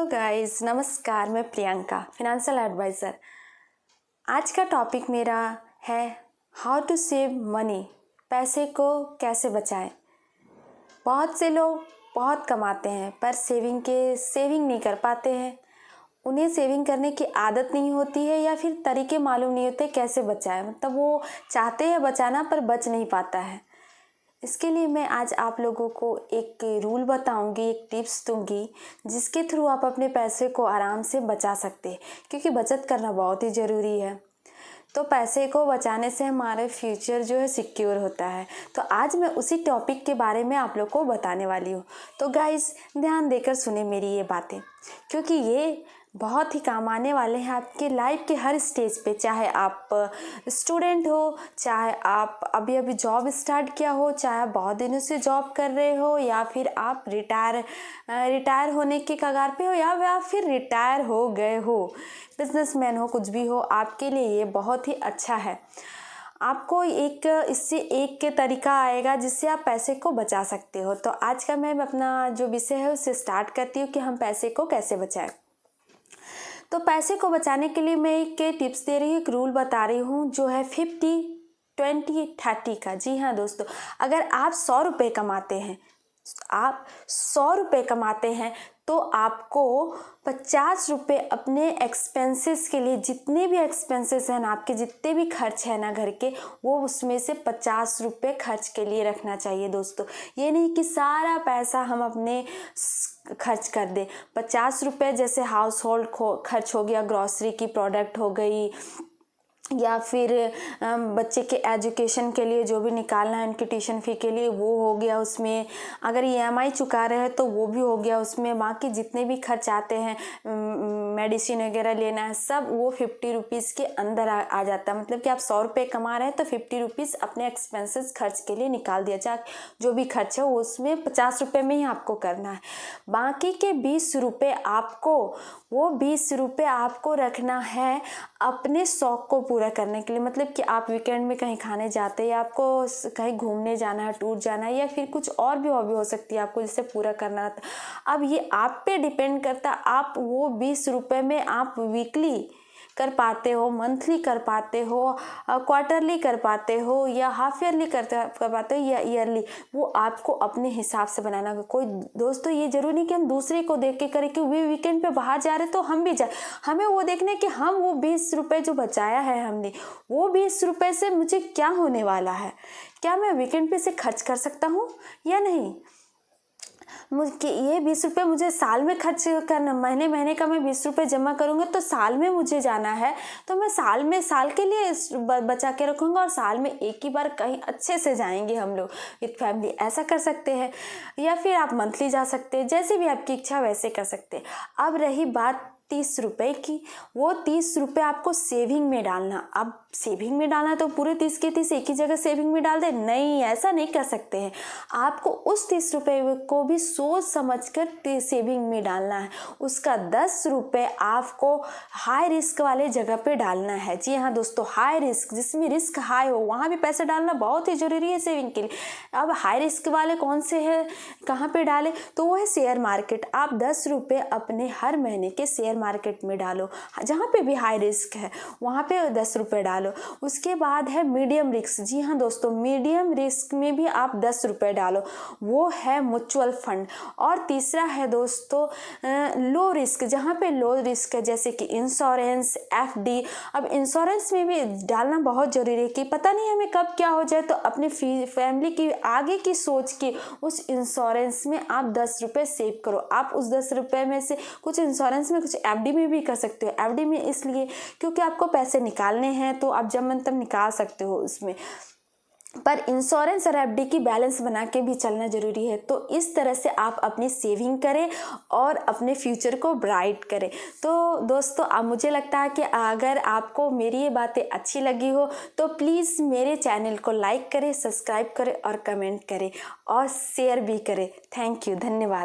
Hello guys, नमस्कार। मैं Priyanka, financial adviser. आज का टॉपिक मेरा है हाउ टू सेव मनी, पैसे को कैसे बचाएं। बहुत से लोग बहुत कमाते हैं पर सेविंग नहीं कर पाते हैं। उन्हें सेविंग करने की आदत नहीं होती है या फिर तरीके मालूम नहीं होते कैसे बचाएं। मतलब वो चाहते हैं बचाना पर बच नहीं पाता है। इसके लिए मैं आज आप लोगों को एक रूल बताऊंगी, एक टिप्स दूंगी जिसके थ्रू आप अपने पैसे को आराम से बचा सकते हैं, क्योंकि बचत करना बहुत ही ज़रूरी है। तो पैसे को बचाने से हमारे फ्यूचर जो है सिक्योर होता है। तो आज मैं उसी टॉपिक के बारे में आप लोग को बताने वाली हूँ। तो गाइस, ध्यान देकर सुने मेरी ये बातें, क्योंकि ये बहुत ही काम आने वाले हैं आपके लाइफ के हर स्टेज पे। चाहे आप स्टूडेंट हो, चाहे आप अभी अभी जॉब स्टार्ट किया हो, चाहे आप बहुत दिनों से जॉब कर रहे हो, या फिर आप रिटायर होने के कगार पे हो, या फिर रिटायर हो गए हो, बिजनेसमैन हो, कुछ भी हो, आपके लिए ये बहुत ही अच्छा है। आपको इससे एक के तरीका आएगा जिससे आप पैसे को बचा सकते हो। तो आज का मैं अपना जो विषय है उससे स्टार्ट करती हूँ कि हम पैसे को कैसे बचाएं। तो पैसे को बचाने के लिए मैं एक टिप्स दे रही हूँ, एक रूल बता रही हूँ जो है 50-20-30 का। जी हाँ दोस्तों, अगर आप 100 रुपये कमाते हैं तो आपको 50 रुपये अपने एक्सपेंसेस के लिए, जितने भी एक्सपेंसेस हैं ना, आपके जितने भी खर्च है ना घर के, वो उसमें से 50 रुपये खर्च के लिए रखना चाहिए दोस्तों। ये नहीं कि सारा पैसा हम अपने खर्च कर दे। 50 रुपये जैसे हाउस होल्ड खर्च हो गया, ग्रॉसरी की प्रोडक्ट हो गई, या फिर बच्चे के एजुकेशन के लिए जो भी निकालना है, उनकी ट्यूशन फी के लिए, वो हो गया उसमें। अगर EMI चुका रहे हैं तो वो भी हो गया उसमें। बाकी जितने भी खर्च आते हैं, मेडिसिन वगैरह लेना है, सब वो 50 रुपीज़ के अंदर आ जाता है। मतलब कि आप 100 रुपये कमा रहे हैं तो 50 रुपीज़ अपने एक्सपेंसेस खर्च के लिए निकाल दिया जाए। जो भी खर्च है वो उसमें 50 रुपये में ही आपको करना है। बाकी के 20 रुपये आपको रखना है अपने शौक को पूरा करने के लिए। मतलब कि आप वीकेंड में कहीं खाने जाते हैं, या आपको कहीं घूमने जाना है, टूर जाना है, या फिर कुछ और भी हॉबी हो सकती है आपको जिससे पूरा करना है। अब ये आप पे डिपेंड करता है, आप वो 20 रुपये में आप वीकली कर पाते हो, मंथली कर पाते हो, क्वार्टरली कर पाते हो, या हाफ ईयरली कर पाते हो, या ईयरली। वो आपको अपने हिसाब से बनाना होगा। कोई दोस्तों, ये जरूरी नहीं कि हम दूसरे को देख के करें कि वे वीकेंड पे बाहर जा रहे तो हम भी जाए। हमें वो देखने कि हम वो 20 रुपये जो बचाया है हमने, वो 20 रुपये से मुझे क्या होने वाला है, क्या मैं वीकेंड पे से खर्च कर सकता हूँ या नहीं। मुझे ये 20 रुपये मुझे साल में खर्च करना, महीने का मैं 20 रुपये जमा करूँगा तो साल में मुझे जाना है, तो मैं साल के लिए बचा के रखूँगा, और साल में एक ही बार कहीं अच्छे से जाएंगे हम लोग विद फैमिली। ऐसा कर सकते हैं, या फिर आप मंथली जा सकते हैं, जैसे भी आपकी इच्छा वैसे कर सकते हैं। अब रही बात 30 रुपये की, वो 30 रुपये आपको सेविंग में डालना। अब सेविंग में डालना तो पूरे 30 के 30 एक ही जगह सेविंग में डाल दे, नहीं, ऐसा नहीं कर सकते हैं। आपको उस 30 रुपये को भी सोच समझकर सेविंग में डालना है। उसका 10 रुपये आपको हाई रिस्क वाले जगह पे डालना है। जी हाँ दोस्तों, हाई रिस्क, जिसमें रिस्क हाई हो वहाँ भी पैसे डालना बहुत ही ज़रूरी है सेविंग के लिए। अब हाई रिस्क वाले कौन से हैं, कहाँ पे डालें, तो वो है शेयर मार्केट। आप 10 रुपये अपने हर महीने के शेयर मार्केट में डालो, जहाँ पे भी हाई रिस्क है वहाँ पे 10 रुपये डालो। उसके बाद है मीडियम रिस्क। जी हाँ दोस्तों, मीडियम रिस्क में भी आप 10 रुपये डालो, वो है म्यूचुअल फंड। और तीसरा है दोस्तों लो रिस्क, जहाँ पे लो रिस्क है, जैसे कि इंश्योरेंस, FD। अब इंश्योरेंस में भी डालना बहुत ज़रूरी है कि पता नहीं हमें कब क्या हो जाए, तो अपनी फैमिली की आगे की सोच के उस इंश्योरेंस में आप 10 रुपये सेव करो। आप उस 10 रुपये में से कुछ इंश्योरेंस में, कुछ FD में भी कर सकते हो। FD में इसलिए क्योंकि आपको पैसे निकालने हैं तो आप जब मन तब निकाल सकते हो उसमें, पर इंश्योरेंस और FD की बैलेंस बना के भी चलना ज़रूरी है। तो इस तरह से आप अपनी सेविंग करें और अपने फ्यूचर को ब्राइट करें। तो दोस्तों, अब मुझे लगता है कि अगर आपको मेरी ये बातें अच्छी लगी हो तो प्लीज़ मेरे चैनल को लाइक करें, सब्सक्राइब करें, और कमेंट करें, और शेयर भी करें। थैंक यू, धन्यवाद।